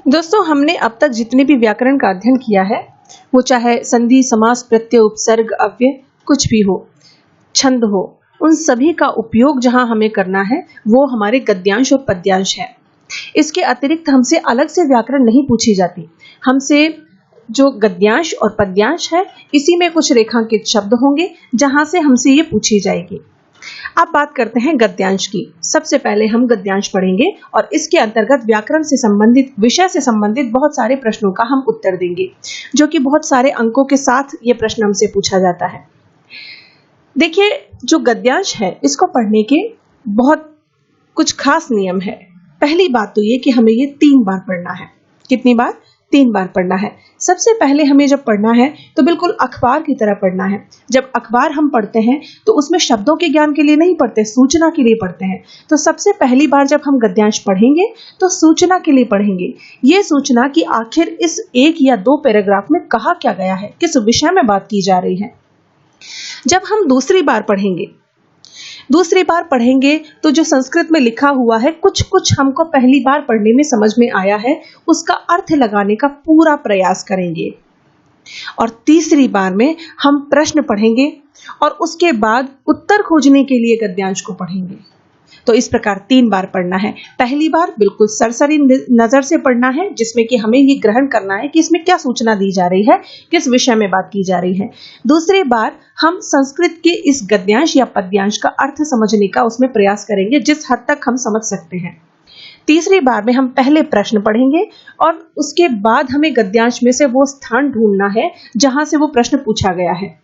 दोस्तों, हमने अब तक जितने भी व्याकरण का अध्ययन किया है, वो चाहे संधि, समास, प्रत्यय, उपसर्ग, अव्यय, कुछ भी हो, छंद हो, उन सभी का उपयोग जहां हमें करना है वो हमारे गद्यांश और पद्यांश है। इसके अतिरिक्त हमसे अलग से व्याकरण नहीं पूछी जाती। हमसे जो गद्यांश और पद्यांश है, इसी में कुछ रेखांकित शब्द होंगे जहां से हमसे ये पूछी जाएगी। अब बात करते हैं गद्यांश की। सबसे पहले हम गद्यांश पढ़ेंगे और इसके अंतर्गत व्याकरण से संबंधित, विषय से संबंधित बहुत सारे प्रश्नों का हम उत्तर देंगे, जो कि बहुत सारे अंकों के साथ ये प्रश्न हमसे पूछा जाता है। देखिए, जो गद्यांश है इसको पढ़ने के बहुत कुछ खास नियम है। पहली बात तो ये कि हमें ये 3 बार पढ़ना है। कितनी बार? 3 बार पढ़ना है। सबसे पहले हमें जब पढ़ना है तो बिल्कुल अखबार की तरह पढ़ना है। जब अखबार हम पढ़ते हैं तो उसमें शब्दों के ज्ञान के लिए नहीं पढ़ते, सूचना के लिए पढ़ते हैं। तो सबसे पहली बार जब हम गद्यांश पढ़ेंगे तो सूचना के लिए पढ़ेंगे। ये सूचना कि आखिर इस 1 या 2 पैराग्राफ में कहा क्या गया है, किस विषय में बात की जा रही है। जब हम दूसरी बार पढ़ेंगे तो जो संस्कृत में लिखा हुआ है, कुछ हमको पहली बार पढ़ने में समझ में आया है, उसका अर्थ लगाने का पूरा प्रयास करेंगे। और तीसरी बार में हम प्रश्न पढ़ेंगे और उसके बाद उत्तर खोजने के लिए गद्यांश को पढ़ेंगे। तो इस प्रकार 3 बार पढ़ना है। पहली बार बिल्कुल सरसरी नजर से पढ़ना है, जिसमें कि हमें ये ग्रहण करना है कि इसमें क्या सूचना दी जा रही है, किस विषय में बात की जा रही है। दूसरी बार हम संस्कृत के इस गद्यांश या पद्यांश का अर्थ समझने का उसमें प्रयास करेंगे, जिस हद तक हम समझ सकते हैं। तीसरी बार में हम पहले प्रश्न पढ़ेंगे और उसके बाद हमें गद्यांश में से वो स्थान ढूंढना है जहां से वो प्रश्न पूछा गया है।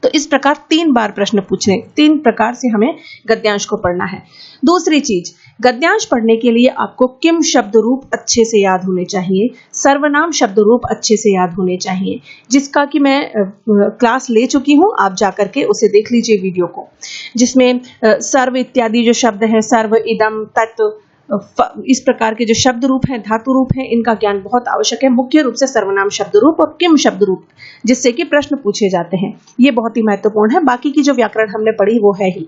तो इस प्रकार 3 बार प्रश्न पूछने, 3 प्रकार से हमें गद्यांश को पढ़ना है। दूसरी चीज, गद्यांश पढ़ने के लिए आपको किम शब्द रूप अच्छे से याद होने चाहिए, सर्वनाम शब्द रूप अच्छे से याद होने चाहिए, जिसका कि मैं क्लास ले चुकी हूं। आप जाकर के उसे देख लीजिए वीडियो को, जिसमें सर्व इत्यादि जो शब्द हैं, सर्व, इदम, तत्, इस प्रकार के जो शब्द रूप हैं, धातु रूप हैं, इनका ज्ञान बहुत आवश्यक है। मुख्य रूप से सर्वनाम शब्द रूप और किम शब्द रूप, जिससे कि प्रश्न पूछे जाते हैं, ये बहुत ही महत्वपूर्ण है। बाकी की जो व्याकरण हमने पढ़ी वो है ही।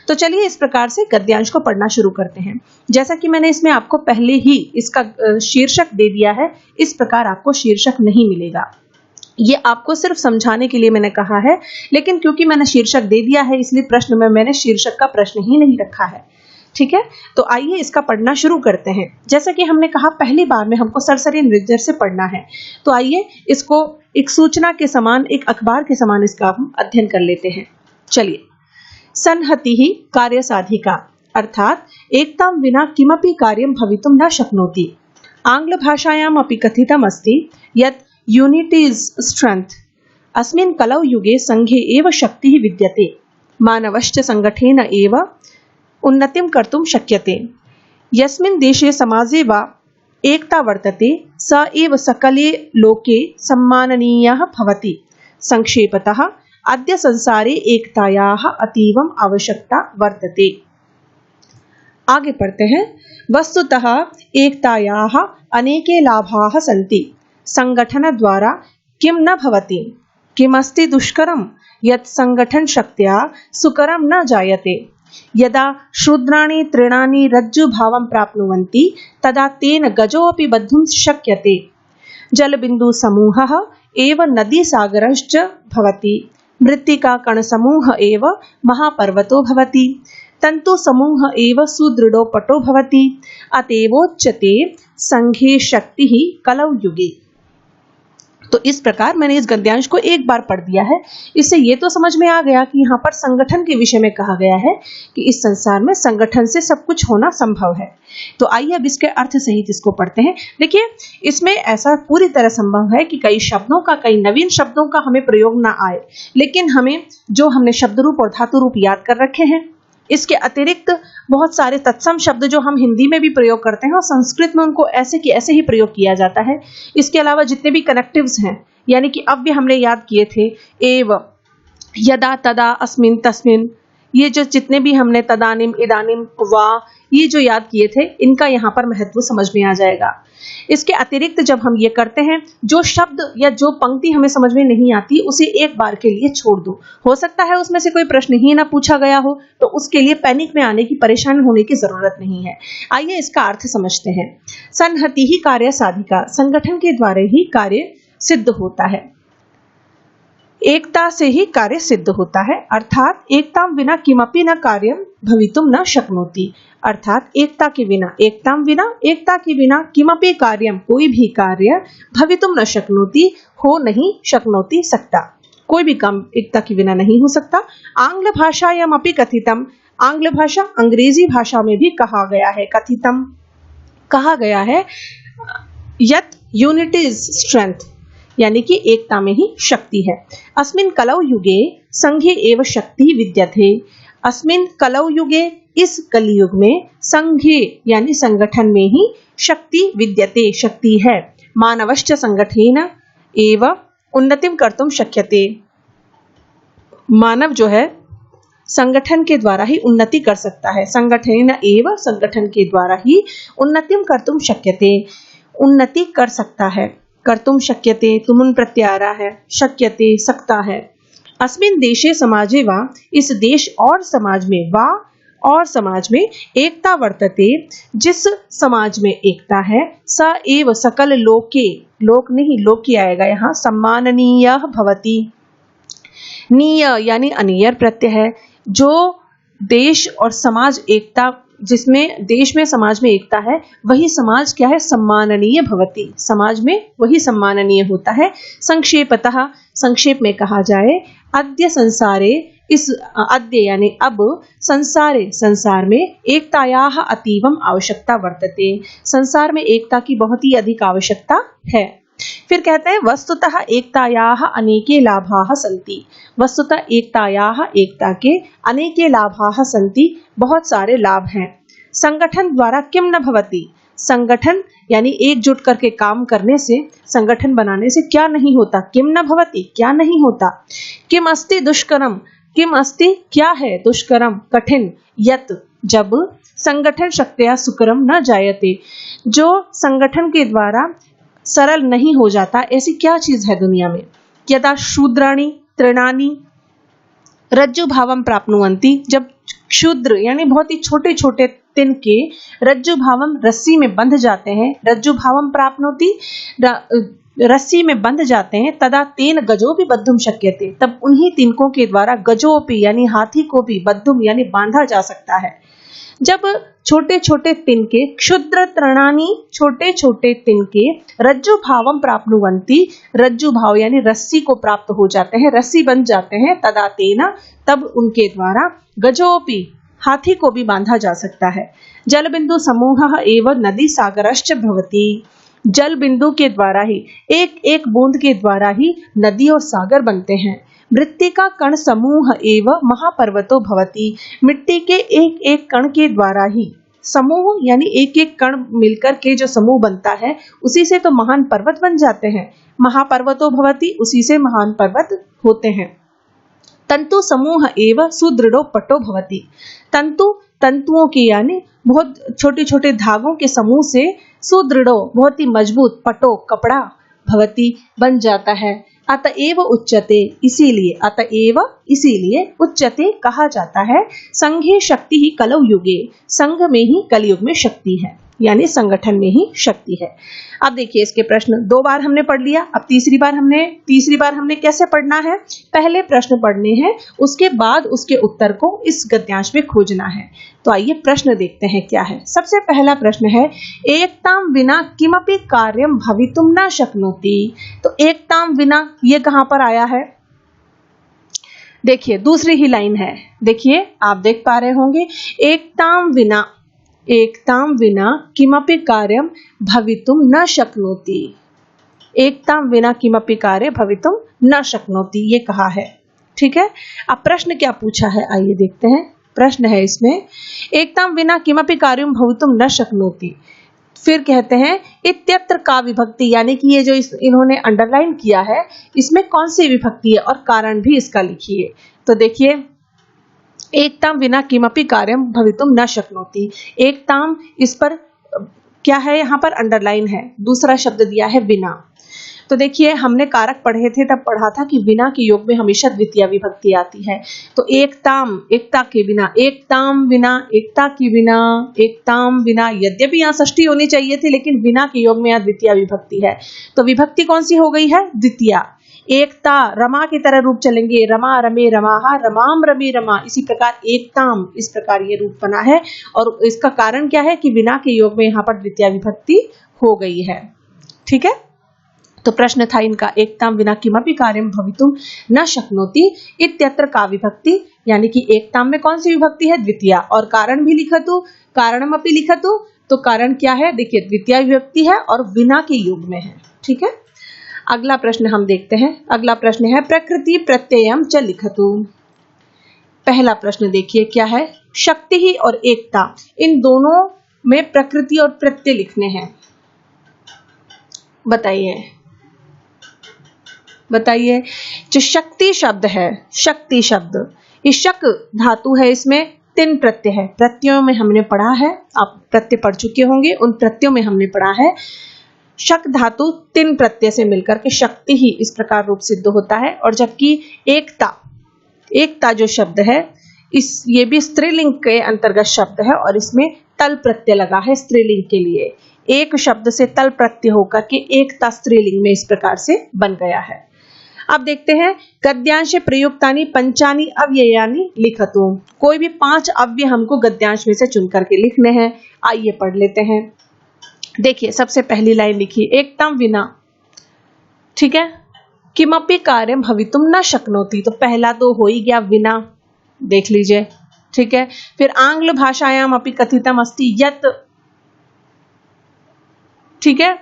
तो चलिए इस प्रकार से गद्यांश को पढ़ना शुरू करते हैं। जैसा कि मैंने इसमें आपको पहले ही इसका शीर्षक दे दिया है, इस प्रकार आपको शीर्षक नहीं मिलेगा। ये आपको सिर्फ समझाने के लिए मैंने कहा है, लेकिन क्योंकि मैंने शीर्षक दे दिया है इसलिए प्रश्न में मैंने शीर्षक का प्रश्न ही नहीं रखा है। ठीक है, तो आइए इसका पढ़ना शुरू करते हैं। जैसा कि हमने कहा, पहली बार में हमको सरसरी नजर से पढ़ना है। तो आइए इसको एक सूचना के समान, एक अखबार के समान इसका हम अध्ययन कर लेते हैं। चलिए, संहति ही कार्य साधिका, अर्थात एकतां विना किमपि कार्यं भवितुं न शक्नोति। आंग्ल भाषायाम् अपि कथितम् अस्ति यत् यूनिटी इज स्ट्रेंथ। अस्मिन् कलौ युगे संघे एव शक्तिः विद्यते। मानवश्च संगठेन एव उन्नतिं कर्तुं शक्यते। यस्मिन् देशे समाजे वा एकता वर्तते स एव सकले लोके सम्माननीयः भवति। संक्षेपतः अद्य संसारे एकतायाः अतीवम् आवश्यकता वर्तते। आगे पढ़ते हैं। वस्तुतः एकतायाः अनेके लाभाः सन्ति। संगठनद्वारा किं न भवति? किमस्ति दुष्करं यत् संगठन शक्त्या सुकरं न जायते। यदा शूद्राणि तृणानि रज्जुभावं प्राप्नुवन्ति तदा तेन गजोऽपि बद्धुं शक्यते। जलबिन्दुसमूहः एव नदीसागरश्च भवति। मृत्तिका कणसमूह एव महापर्वतो भवति। तन्तुसमूह एव सुदृढो पटो भवति। अतएवोच्यते संघे शक्तिः कलौ युगे। तो इस प्रकार मैंने इस गद्यांश को 1 बार पढ़ दिया है। इससे ये तो समझ में आ गया कि यहाँ पर संगठन के विषय में कहा गया है कि इस संसार में संगठन से सब कुछ होना संभव है। तो आइए अब इसके अर्थ सहित इसको पढ़ते हैं। देखिए, इसमें ऐसा पूरी तरह संभव है कि कई शब्दों का, कई नवीन शब्दों का हमें प्रयोग ना आए, लेकिन हमने शब्द रूप और धातु रूप याद कर रखे हैं। इसके अतिरिक्त बहुत सारे तत्सम शब्द जो हम हिंदी में भी प्रयोग करते हैं और संस्कृत में उनको ऐसे कि ऐसे ही प्रयोग किया जाता है। इसके अलावा जितने भी कनेक्टिव्स हैं, यानी कि अव्यय हमने याद किए थे, एव, यदा, तदा, अस्मिन्, तस्मिन्, ये जो जितने भी हमने तदानिम, इदानिम, वा ये जो याद किए थे, इनका यहाँ पर महत्व समझ में आ जाएगा। इसके अतिरिक्त जब हम ये करते हैं, जो शब्द या जो पंक्ति हमें समझ में नहीं आती उसे एक बार के लिए छोड़ दो। हो सकता है उसमें से कोई प्रश्न ही ना पूछा गया हो, तो उसके लिए पैनिक में आने की, परेशान होने की जरूरत नहीं है। आइए इसका अर्थ समझते हैं। संहति ही कार्य साधिका, संगठन के द्वारा ही कार्य सिद्ध होता है। एकता से ही कार्य सिद्ध होता है, अर्थात एकता विना किमपि न कार्यम भवितुम न शक्नोति। अर्थात एकता के बिना किमपि कार्यम, कोई भी कार्य भवितुम न शक्नोति, हो नहीं शक्नोति सकता, कोई भी काम एकता के बिना नहीं हो सकता। आंग्ल भाषायाम अपि कथितम, आंग्ल भाषा अंग्रेजी भाषा में भी कहा गया है, कथितम कहा गया है, यत यूनिटी इज स्ट्रेंथ, यानी कि एकता में ही शक्ति है। अस्मिन् कलौ युगे संघे एव शक्ति विद्यते, अस्मिन् कलौ युगे, इस कलियुग में, संघे यानी संगठन में ही, शक्ति विद्यते शक्ति है। मानवश्च संगठेन एव उन्नतिं कर्तुं शक्यते, मानव जो है संगठन के द्वारा ही उन्नति कर सकता है। संगठेन एव, संगठन के द्वारा ही, उन्नतिं कर्तुं शक्यते, उन्नति कर सकता है। कर्तुम शक्यते, तुमुन प्रत्यय आ रहा है, शक्यते सकता है। अस्मिन् देशे समाजे वा, इस देश और समाज में, वा और समाज में, एकता वर्तते, जिस समाज में एकता है, स एव सकल लोके, लोक नहीं लोकी आएगा यहाँ, सम्माननीय भवति। नीय यानी अनियर प्रत्यय है। जो देश और समाज एकता, जिसमें देश में समाज में एकता है, वही समाज क्या है, सम्माननीय भवति, समाज में वही सम्माननीय होता है। संक्षेपतः, संक्षेप में कहा जाए, अद्य संसारे, इस अद्य यानी अब, संसारे संसार में, एकतायाः अतीवम आवश्यकता वर्तते, संसार में एकता की बहुत ही अधिक आवश्यकता है। फिर कहते हैं वस्तुतः एकतायाः अनेके लाभाः सन्ति, वस्तुतः एकतायाः, एकता के, अनेके लाभाः सन्ति, बहुत सारे लाभ हैं। संगठन द्वारा किम न भवति, संगठन यानी एकजुट करके काम करने से, संगठन बनाने से क्या नहीं होता, किम न भवति क्या नहीं होता। किम अस्ति दुष्करम, किम अस्ति क्या है, दुष्करम कठिन, यत जब, संगठन शक्त्या सुकरम न जायते, जो संगठन के द्वारा सरल नहीं हो जाता, ऐसी क्या चीज है दुनिया में। यदा शूद्राणि तृणानि रज्जु भावम प्राप्नुवन्ति, जब क्षुद्र यानी बहुत ही छोटे छोटे तिनके रज्जु भावम, रस्सी में बंध जाते हैं, रज्जु भावम प्राप्नोति, रस्सी में बंध जाते हैं, तदा तेन गजोपि बद्धुम शक्यते, तब उन्हीं तिनकों के द्वारा गजोपि यानी हाथी को भी, बद्धुम यानी बांधा जा सकता है। जब छोटे छोटे तिनके, क्षुद्र तृणानि, छोटे छोटे तिनके, रज्जु भावम प्राप्नुवन्ति, रज्जु भाव यानी रस्सी को प्राप्त हो जाते हैं, रस्सी बन जाते हैं, तदा तेना, तब उनके द्वारा, गजोपि हाथी को भी बांधा जा सकता है। जल बिंदु समूह एवं नदी सागरश्च भवति, जल बिंदु के द्वारा ही, एक एक बूंद के द्वारा ही नदी और सागर बनते हैं। मृत्तिका कण समूह एवं महापर्वतो भवति, मिट्टी के एक एक कण के द्वारा ही, समूह यानी एक एक कण मिलकर के जो समूह बनता है, उसी से तो महान पर्वत बन जाते हैं। महापर्वतो भवति, उसी से महान पर्वत होते हैं। तंतु समूह एवं सुदृढ़ो पटो भवति, तंतु, तंतुओं के यानी बहुत छोटे छोटे धागों के समूह से, सुदृढ़ो बहुत ही मजबूत, पटो कपड़ा, भवति बन जाता है। अतएव उच्यते, इसीलिए, अतएव इसीलिए, उच्यते कहा जाता है, संघे शक्ति ही कलौ युगे, संघ में ही कलयुग में शक्ति है, यानी संगठन में ही शक्ति है। अब देखिए इसके प्रश्न 2 बार हमने पढ़ लिया, अब तीसरी बार हमने कैसे पढ़ना है, पहले प्रश्न पढ़ने हैं, उसके बाद उसके उत्तर को इस गद्यांश में खोजना है। तो आइए प्रश्न देखते हैं क्या है। सबसे पहला प्रश्न है, एकताम विना किमपि कार्यम भवितुम न शक्नोति। तो एकताम विना ये कहां पर आया है, देखिए दूसरी ही लाइन है, देखिए आप देख पा रहे होंगे, एकताम विना, एकताम विना किमपि कार्यम भवितुम न शक्नोति, एकताम विना किमपि कार्य भवितुम न शक्नोति, ये कहा है। ठीक है, अब प्रश्न क्या पूछा है, आइए देखते हैं। प्रश्न है इसमें, एकताम विना किमपि कार्यम भवितुम न शक्नोति, फिर कहते हैं इत्यत्र का विभक्ति, यानी कि ये जो इन्होंने अंडरलाइन किया है, इसमें कौन सी विभक्ति है और कारण भी इसका लिखिए। तो देखिए एकताम विना किमपि कार्यम भवितुम न शक्नोति। एकताम, इस पर क्या है, यहाँ पर अंडरलाइन है, दूसरा शब्द दिया है विना। तो देखिए हमने कारक पढ़े थे, तब पढ़ा था कि विना के योग में हमेशा द्वितीय विभक्ति आती है। तो एकताम, एकता के बिना, एकताम विना, एकता के बिना, एकताम विना, यद्यपि यहाँ षष्ठी होनी चाहिए थी लेकिन विना के योग में यहाँ द्वितीय विभक्ति है। तो विभक्ति कौन सी हो गई है, द्वितीय। एकता, रमा की तरह रूप चलेंगे, रमा रमे रमाहा, रमाम रमे रमा, इसी प्रकार एकताम, इस प्रकार ये रूप बना है। और इसका कारण क्या है कि विना के योग में यहाँ पर द्वितीय विभक्ति हो गई है। ठीक है, तो प्रश्न था इनका, एकताम विना किमपि कार्यम भवितुम न शक्नोति इत्यत्र का विभक्ति, यानी कि एकताम में कौन सी विभक्ति है, द्वितीय। और कारण भी लिखतु, कारणमपि लिखतु, तो कारण क्या है, देखिए द्वितीय विभक्ति है और बिना के योग में है। ठीक है, अगला प्रश्न हम देखते हैं। अगला प्रश्न है प्रकृति प्रत्ययम च लिखतु। पहला प्रश्न देखिए क्या है, शक्ति ही और एकता, इन दोनों में प्रकृति और प्रत्यय लिखने हैं। बताइए बताइए, जो शक्ति शब्द है, शक्ति शब्द, ये शक धातु है, इसमें 3 प्रत्यय है। प्रत्ययों में हमने पढ़ा है, आप प्रत्यय पढ़ चुके होंगे, उन प्रत्ययों में हमने पढ़ा है शक धातु 3 प्रत्यय से मिलकर के शक्ति ही इस प्रकार रूप सिद्ध होता है। और जबकि एकता, एकता जो शब्द है, ये भी स्त्रीलिंग के अंतर्गत शब्द है और इसमें तल प्रत्यय लगा है स्त्रीलिंग के लिए। एक शब्द से तल प्रत्यय होकर के एकता स्त्रीलिंग में इस प्रकार से बन गया है। अब देखते हैं, गद्यांश प्रयुक्तानि पंचानि अव्ययानि लिखतु। कोई भी 5 अव्यय हमको गद्यांश में से चुन करके लिखने हैं। आइए पढ़ लेते हैं। देखिए सबसे पहली लाइन लिखी, एकताम विना, ठीक है, किमपि कार्यम भवितुम न शक्नोति, तो पहला तो हो ही गया विना, देख लीजिए। ठीक है, फिर आंग्ल भाषायाम अपि कथितम अस्ति यत्, ठीक है,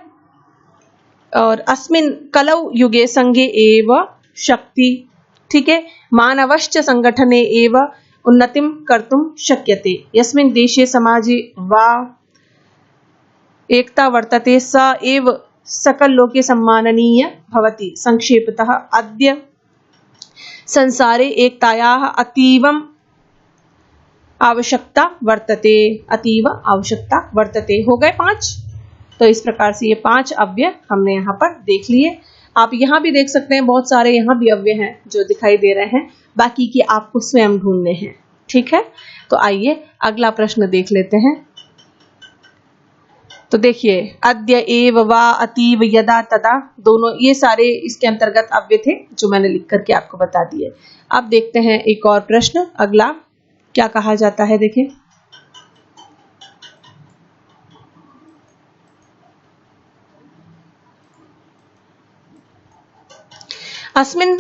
और अस्मिन कलौ युगे संगे एव शक्ति, ठीक है, मानवश्च संगठने एव उन्नतिम कर्तुम शक्यते, यस्मिन् देशे समाजे वा एकता वर्तते स एव सकल लोके सम्माननीय भवति। संक्षेपतः अद्य संसारे एकतायाः अतीवम आवश्यकता वर्तते, अतीव आवश्यकता वर्तते। हो गए 5। तो इस प्रकार से ये 5 अव्यय हमने यहाँ पर देख लिए। आप यहाँ भी देख सकते हैं, बहुत सारे यहाँ भी अव्यय हैं जो दिखाई दे रहे हैं, बाकी की आपको स्वयं ढूंढने हैं। ठीक है, तो आइए अगला प्रश्न देख लेते हैं। तो देखिए, अद्य एव वा अतीव यदा तदा, दोनों ये सारे इसके अंतर्गत अव्यय थे जो मैंने लिख करके आपको बता दिए। अब देखते हैं एक और प्रश्न, अगला क्या कहा जाता है। देखिए, अस्मिन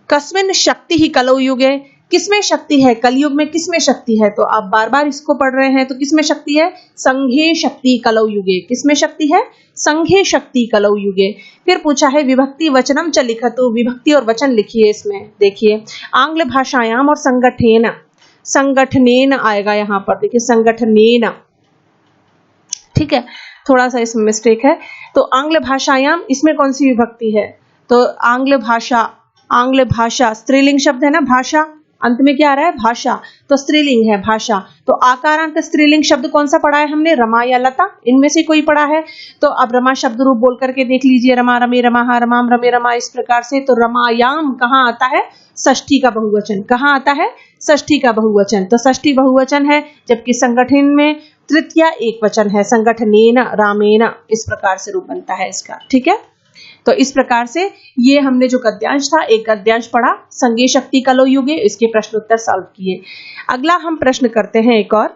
कस्मिन शक्ति ही कलौ युगे, किसमें शक्ति है, कलयुग में किसमें शक्ति है। तो आप बार बार इसको पढ़ रहे हैं, तो किसमें शक्ति है, संघे शक्ति कलौ युगे, किसमें शक्ति है, संघे शक्ति कलौ युगे। फिर पूछा है विभक्ति वचनम च लिखतु, विभक्ति और वचन लिखिए इसमें। देखिए, आंग्ल भाषायाम और संगठनेन, संगठनेन आएगा यहाँ पर, देखिए संगठनेन, ठीक है, थोड़ा सा इसमें मिस्टेक है। तो आंग्ल भाषायाम, इसमें कौन सी विभक्ति है, तो आंग्ल भाषा, आंग्ल भाषा स्त्रीलिंग शब्द है ना, भाषा अंत में क्या आ रहा है, भाषा, तो स्त्रीलिंग है भाषा। तो आकारांत स्त्रीलिंग शब्द कौन सा पढ़ा है हमने, रमा या लता, इनमें से कोई पढ़ा है। तो अब रमा शब्द रूप बोल करके देख लीजिए, रमा रमे रमाहा, रमाम रमे रमा, इस प्रकार से। तो रमायाम कहाँ आता है, षष्ठी का बहुवचन, कहाँ आता है, षष्ठी का बहुवचन, तो षष्ठी बहुवचन है। जबकि संगठन में तृतीया एक वचन है, संगठनेन रामेन, इस प्रकार से रूप बनता है इसका। ठीक है, तो इस प्रकार से ये हमने जो गद्यांश था, एक गद्यांश पढ़ा, संगे शक्ति कलौ युगे, इसके प्रश्न उत्तर सॉल्व किए। अगला हम प्रश्न करते हैं एक और,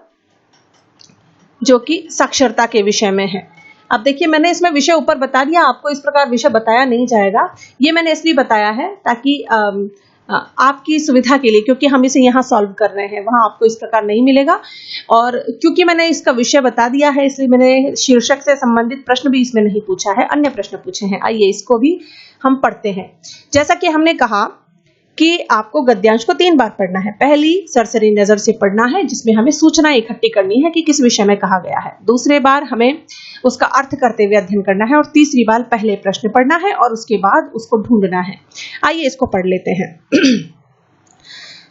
जो कि साक्षरता के विषय में है। अब देखिए, मैंने इसमें विषय ऊपर बता दिया, आपको इस प्रकार विषय बताया नहीं जाएगा। ये मैंने इसलिए बताया है ताकि आपकी सुविधा के लिए, क्योंकि हम इसे यहाँ सॉल्व कर रहे हैं, वहां आपको इस प्रकार नहीं मिलेगा। और क्योंकि मैंने इसका विषय बता दिया है, इसलिए मैंने शीर्षक से संबंधित प्रश्न भी इसमें नहीं पूछा है, अन्य प्रश्न पूछे हैं। आइए इसको भी हम पढ़ते हैं। जैसा कि हमने कहा कि आपको गद्यांश को 3 बार पढ़ना है। पहली सरसरी नजर से पढ़ना है, जिसमें हमें सूचना इकट्ठी करनी है कि किस विषय में कहा गया है। दूसरे बार हमें उसका अर्थ करते हुए अध्ययन करना है, और तीसरी बार पहले प्रश्न पढ़ना है और उसके बाद उसको ढूंढना है। आइए इसको पढ़ लेते हैं।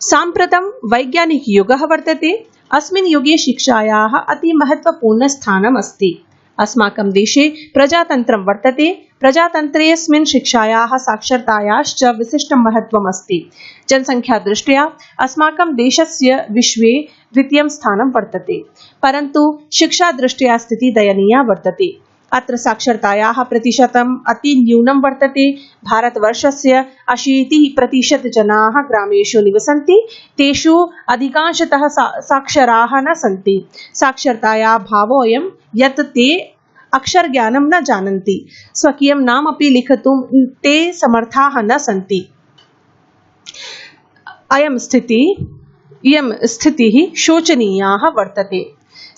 साम्प्रतं वैज्ञानिक युगः वर्तते। अस्मिन् युगे शिक्षायाः अति महत्वपूर्ण स्थानम् अस्ति। अस्माकं देशे प्रजातन्त्रं वर्तते। प्रजातन्त्रेऽस्मिन् शिक्षायाः साक्षरतायाश्च विशिष्टं महत्वम् अस्ति। जनसंख्या दृष्ट्या अस्माकं देशस्य विश्वे द्वितीयं स्थानं वर्तते, परन्तु शिक्षा दृष्ट्या स्थितिः दयनीया वर्तते। अत्र साक्षरतायाः प्रतिशतम् अति न्यूनं वर्तते। भारतवर्षस्य 80% जनाः ग्रामेषु निवसन्ति, तेषु अधिकांशतः साक्षराः न सन्ति। साक्षरतायाः भावोऽयं यत् ते अक्षरज्ञानं न जानन्ति, स्वकीयं नाम अपि लिखितुं ते समर्थाः न सन्ति। इयं स्थितिः शोचनीया वर्तते।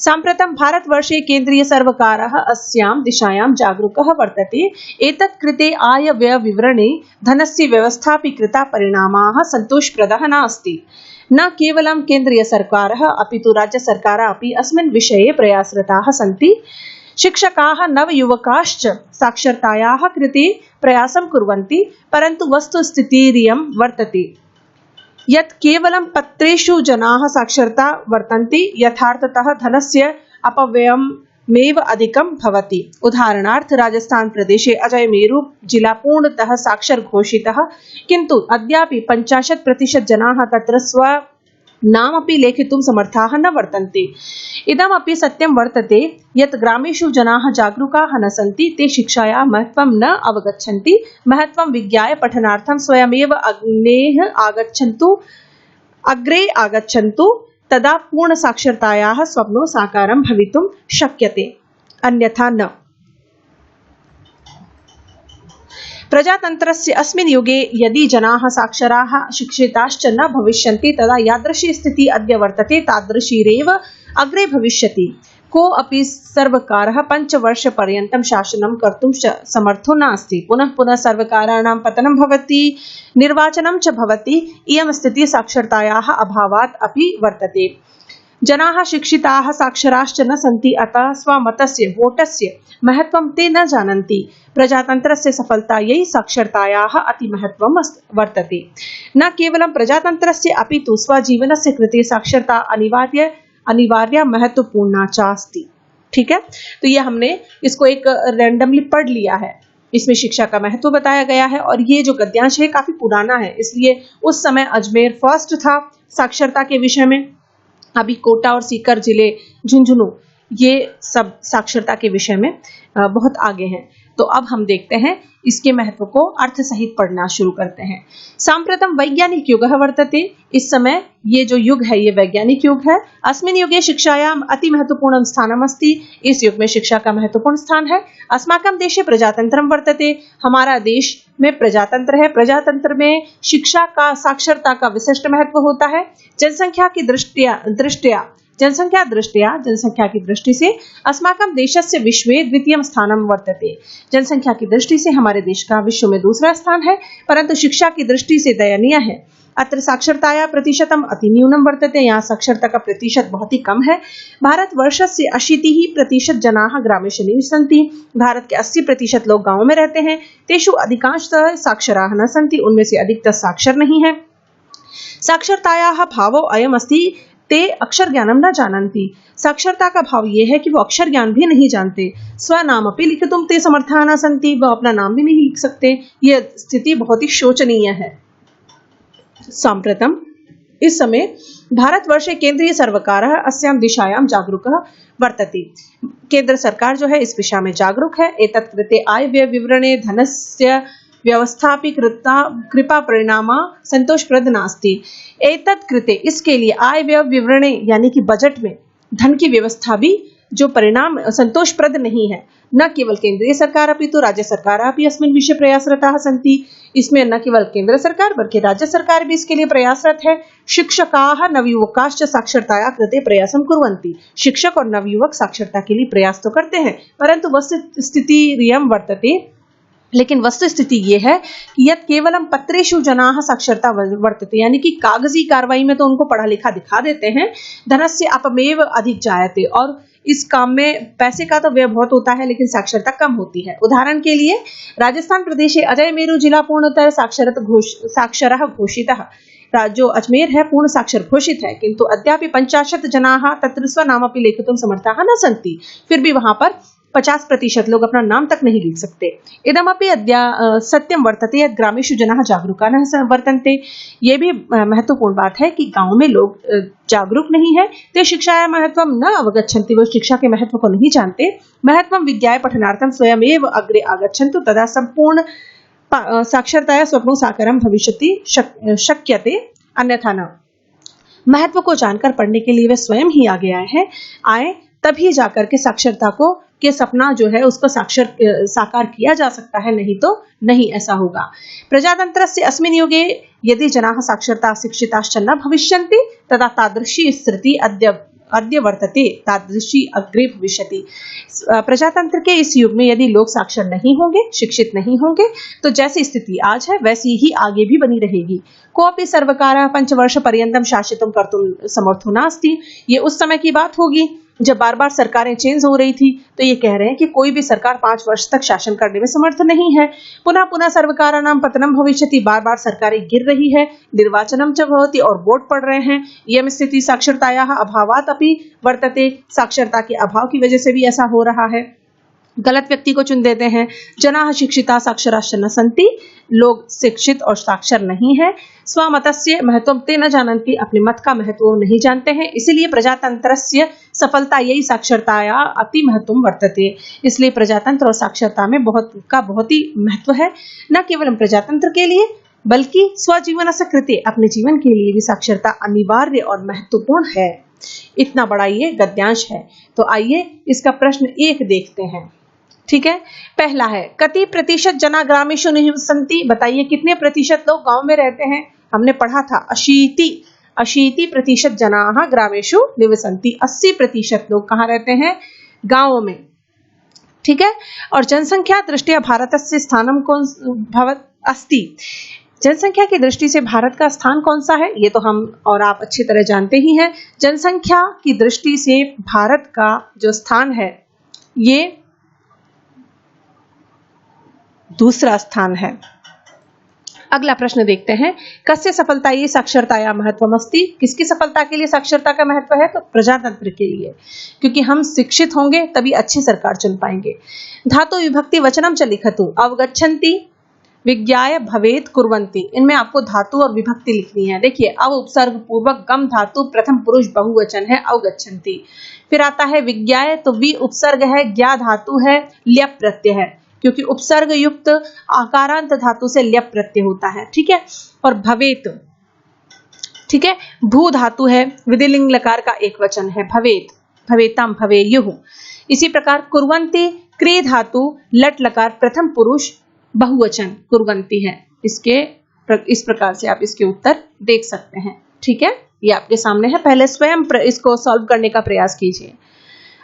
साम्प्रतं भारतवर्षे केन्द्रीय सर्वकारः अस्यां दिशायां जागरूकः वर्तते। एतत् कृते आय व्यय विवरणे धनस्य व्यवस्था अपि कृता। परिणामाः सन्तोषप्रदः नास्ति। न केवलं केन्द्रीय सर्वकारः अपितु राज्य सर्वकारः अपि अस्मिन् विषये प्रयासरताः सन्ति। शिक्षकाः नवयुवकाश्च साक्षरतायाः कृते प्रयासं कुर्वन्ति, परन्तु वस्तुस्थितिरियं वर्तते यत् केवलं पत्रेषु जनाः साक्षरता वर्तन्ते, यथार्थतः धनस्य अपव्ययमेव अधिकं भवति। उदाहरणार्थ राजस्थान प्रदेशे अजयमेरु जिला पूर्णतः साक्षर घोषितः, किन्तु अद्यापि 50% जनाः तत्र स्वनामपि लेखितुं समर्थाः न वर्तन्ते। इदमपि सत्यं वर्तते यत् ग्रामेषु जनाः जागरूकाः न सन्ति। ते शिक्षायाः महत्त्वं न अवगच्छन्ति। महत्त्वं विज्ञाय पठनार्थं स्वयमेव अग्रे आगच्छन्तु, तदा पूर्णसाक्षरतायाः स्वप्नो साकारं भवितुं शक्यते, अन्यथा न। प्रजातन्त्रस्य अस्मिन् युगे यदि जनाः साक्षराः शिक्षिताश्च न भविष्यन्ति, तदा यादृशी स्थितिः अद्य वर्तते तादृशीरेव अग्रे भविष्यति। को अपि सर्वकारः 5 वर्षपर्यन्तं शासनं कर्तुं समर्थो नास्ति। पुनः पुनः सर्वकाराणां पतनं भवति, निर्वाचनं च भवति। इयं स्थितिः साक्षरतायाः अभावात् अपि वर्तते। जनाः शिक्षिताः साक्षराश्च न सन्ति, अतः स्वमतस्य वोटस्य महत्त्वं ते न जानन्ति। प्रजातन्त्रस्य सफलतायै साक्षरतायाः अतिमहत्त्वं वर्तते। न केवलं प्रजातन्त्रस्य अपितु स्वजीवनस्य कृते साक्षरता अनिवार्य महत्वपूर्णा चास्ति। ठीक है, तो ये हमने इसको एक रैंडमली पढ़ लिया है। इसमें शिक्षा का महत्व बताया गया है और ये जो गद्यांश है काफी पुराना है, इसलिए उस समय अजमेर फर्स्ट था साक्षरता के विषय में। अभी कोटा और सीकर जिले, झुंझुनू, ये सब साक्षरता के विषय में बहुत आगे हैं। तो अब हम देखते हैं इसके महत्व को अर्थ सहित पढ़ना शुरू करते हैं। साम्प्रतं वैज्ञानिक युगः वर्तते। इस समय ये जो युग है ये वैज्ञानिक युग है। अस्मिन् युगे शिक्षायां अति महत्वपूर्णं स्थानम् अस्ति। इस युग में शिक्षा का महत्वपूर्ण स्थान है। अस्माकं देशे प्रजातंत्रं वर्तते। हमारा देश में प्रजातंत्र है। प्रजातंत्र में शिक्षा का, साक्षरता का विशिष्ट महत्व होता है। जनसंख्या की दृष्टि से अस्माकं देशस्य विश्वे द्वितीयं स्थानं वर्तते। जनसंख्या की दृष्टि से हमारे देश का विश्व में दूसरा स्थान है, परंतु शिक्षा की दृष्टि से दयनीय है। अत्र साक्षरताया प्रतिशतम् अति न्यूनं वर्तते। यहाँ साक्षरता का प्रतिशत बहुत ही कम है। भारतवर्षस्य 80% जनाः ग्रामेषु निवसन्ति। भारत के 80% लोग गाँव में रहते हैं। तेषु अधिकांशतः साक्षराः न सन्ति, उनमें से अधिकतर साक्षर नहीं है। साक्षरतायाः भावो अयम् अस्ति, ते अक्षर ज्ञानम न जानन्ति। साक्षरता का भाव ये है कि वो अक्षर ज्ञान भी नहीं जानते। स्वनाम अपि लिखितुं ते समर्थाः न सन्ति, वो अपना नाम भी नहीं लिख सकते। यह स्थिति बहुत ही शोचनीय है। साम्प्रतम् इस समय भारतवर्षे केंद्रीय सर्वकारः अस्यां दिशायां जागरूकः वर्तते। केंद्र सरकार जो है इस विषय में जागरूक है। एतत् कृते आय व्यय विवरणे धनस्य व्यवस्थापि कृपा परिणामा संतोषप्रद नास्ति। एतत् कृते, इसके लिए आय व्यय विवरणे यानी कि बजट में धन की व्यवस्था भी जो परिणाम संतोषप्रद नहीं है। न केवल केंद्रीय सरकार अपितु राज्य सरकार अपि अस्मिन् विषये प्रयासरताः सन्ति। इसमें न केवल केंद्र सरकार बल्कि राज्य सरकार भी इसके लिए प्रयासरत है। शिक्षकाः नवयुवकाश्च साक्षरताया कृते प्रयासं कुर्वन्ति। शिक्षक और नवयुवक साक्षरता के लिए प्रयास तो करते हैं, परंतु वस्तुस्थिति रियं वर्तते। लेकिन वस्तुस्थिति ये है कि यत् केवलम पत्रेषु जनाः साक्षरता वर्तते, यानी कि कागजी कार्रवाई में तो उनको पढ़ा लिखा दिखा देते हैं। धनस्य अपमेव अधिक जायते, और इस काम में पैसे का तो व्यय बहुत होता है लेकिन साक्षरता कम होती है। उदाहरण के लिए राजस्थान प्रदेशे अजयमेरु जिला पूर्णतः साक्षरः घोषितः। जो अजमेर है पूर्ण साक्षर घोषित है, किंतु अद्यापि 50 जनाः तत्र स्वनामपि लेखितुं समर्थाः न सन्ति। फिर भी वहां पर 50% लोग अपना नाम तक नहीं लिख सकते। इदमपि अद्य सत्यम वर्तते यत् ग्रामेषु जनाः जागरूकाः न वर्तन्ते। ये भी महत्वपूर्ण बात है कि गांव में लोग जागरूक नहीं है। ते शिक्षाया महत्वं न अवगच्छन्ति, वो शिक्षा के महत्व को नहीं जानते। महत्वं विद्याय पठनार्थं स्वयमेव अग्रे आगच्छन्तु, तदा संपूर्ण साक्षरताया स्वप्नो साकारं भविष्यति शक्यते, अन्यथा न। महत्व को जानकर पढ़ने के लिए वे स्वयं ही आगे आए तभी जाकर के साक्षरता को के सपना जो है उसको साकार किया जा सकता है, नहीं तो नहीं ऐसा होगा। प्रजातन्त्रस्य अस्मिन् युगे यदि जनाः साक्षरता शिक्षिताश्च न भविष्यन्ति तदा तादृशी स्थिति अद्य वर्तते तादृशी अग्रे भविष्यति। प्रजातंत्र के इस युग में यदि लोग साक्षर नहीं होंगे, शिक्षित नहीं होंगे, तो जैसी स्थिति आज है वैसी ही आगे भी बनी रहेगी। कोऽपि सर्वकारः 5 वर्ष पर्यन्तं शासितुं कर्तुं समर्थो नास्ति। ये उस समय की बात होगी जब बार बार सरकारें चेंज हो रही थी, तो ये कह रहे हैं कि कोई भी सरकार 5 वर्ष तक शासन करने में समर्थ नहीं है। पुनः पुनः सर्वकाराणां पतनं भविष्यति, बार बार सरकारें गिर रही है। निर्वाचनं च भवति और वोट पड़ रहे हैं। यह स्थिति साक्षरतायाः अभावात् अपि वर्तते, साक्षरता के अभाव की वजह से भी ऐसा हो रहा है। गलत व्यक्ति को चुन देते हैं। जनाः शिक्षिता साक्षराश्च न सन्ति, लोग शिक्षित और साक्षर नहीं है। स्वमतस्य महत्वं ते न जानन्ति, अपने मत का महत्व नहीं जानते हैं। इसलिए प्रजातंत्रस्य सफलता यही साक्षरताया अति महत्वं वर्तते। इसलिए प्रजातंत्र और साक्षरता में बहुत ही महत्व है, न केवल प्रजातंत्र के लिए बल्कि स्वजीवनस्य कृते, अपने जीवन के लिए भी साक्षरता अनिवार्य और महत्वपूर्ण है। इतना बड़ा ये गद्यांश है। तो आइए इसका प्रश्न 1 देखते हैं। ठीक है, पहला है कति प्रतिशत जना ग्रामेषु निवसन्ति। बताइए कितने प्रतिशत लोग गांव में रहते हैं। हमने पढ़ा था 80% जनाः ग्रामेषु निवसन्ति। 80% लोग कहाँ रहते हैं? गांवों में। ठीक है, और जनसंख्या दृष्टया भारतस्य स्थानं कौन भवत् अस्ति। जनसंख्या की दृष्टि से भारत का स्थान कौन सा है, ये तो हम और आप अच्छी तरह जानते ही हैं। जनसंख्या की दृष्टि से भारत का जो स्थान है ये दूसरा स्थान है। अगला प्रश्न देखते हैं, कस्य सफलतायै साक्षरताया महत्वमस्ति। किसकी सफलता के लिए साक्षरता का महत्व है? तो प्रजातंत्र के लिए, क्योंकि हम शिक्षित होंगे तभी अच्छी सरकार चुन पाएंगे। धातु विभक्ति वचनम च लिखतु। अवगच्छन्ति विज्ञाय भवेत कुर्वन्ति। इनमें आपको धातु और विभक्ति लिखनी है। देखिए, अव उपसर्ग पूर्वक गम धातु प्रथम पुरुष बहुवचन है अवगच्छन्ति। फिर आता है विज्ञाय, तो वि उपसर्ग है, ज्ञा धातु है, ल्यप प्रत्यय है, क्योंकि उपसर्ग युक्त आकारांत धातु से ल्यप प्रत्यय होता है। ठीक है, और भवेत, ठीक है, भू धातु है, विधिलिंग लकार का एक वचन है भवेत, भवेताम भवेयुः। इसी प्रकार कुर्वन्ति क्रिय धातु लट लकार प्रथम पुरुष बहुवचन कुर्वन्ति है। इस प्रकार से आप इसके उत्तर देख सकते हैं। ठीक है, ये आपके सामने है। पहले स्वयं इसको सॉल्व करने का प्रयास कीजिए।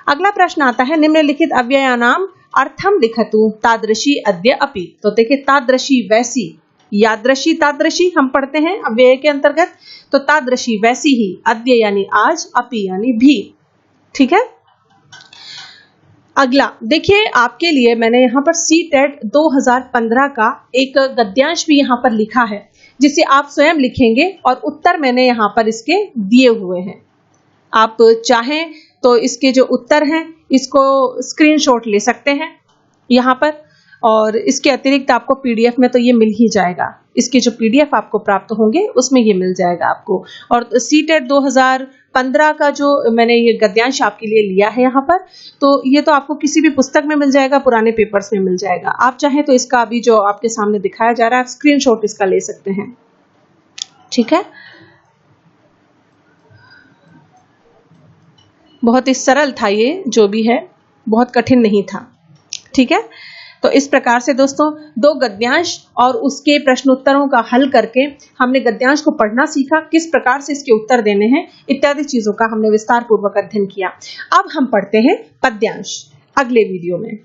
अगला प्रश्न आता है, निम्नलिखित अव्ययानाम अर्थम लिखतु तादृशी अद्य अपि। तो देखिए, तादृशी वैसी, यादृशी तादृशी हम पढ़ते हैं अव्यय के अंतर्गत, तो तादृशी वैसी ही, अद्य यानी आज, अपि यानी भी। ठीक है, अगला देखिए, आपके लिए मैंने यहाँ पर CTET 2015 का एक गद्यांश भी यहाँ पर लिखा है, जिसे आप स्वयं लिखेंगे और उत्तर मैंने यहाँ पर इसके दिए हुए हैं। आप चाहें तो इसके जो उत्तर हैं इसको स्क्रीनशॉट ले सकते हैं यहाँ पर, और इसके अतिरिक्त आपको PDF में तो ये मिल ही जाएगा। इसके जो PDF आपको प्राप्त होंगे उसमें ये मिल जाएगा आपको। और CTET 2015 का जो मैंने ये गद्यांश आपके लिए लिया है यहाँ पर, तो ये तो आपको किसी भी पुस्तक में मिल जाएगा, पुराने पेपर्स में मिल जाएगा। आप चाहें तो इसका अभी जो आपके सामने दिखाया जा रहा है, आप स्क्रीनशॉट इसका ले सकते हैं। ठीक है, बहुत ही सरल था ये, जो भी है बहुत कठिन नहीं था। ठीक है, तो इस प्रकार से दोस्तों 2 गद्यांश और उसके प्रश्नोत्तरों का हल करके हमने गद्यांश को पढ़ना सीखा, किस प्रकार से इसके उत्तर देने हैं इत्यादि चीजों का हमने विस्तार पूर्वक अध्ययन किया। अब हम पढ़ते हैं पद्यांश अगले वीडियो में।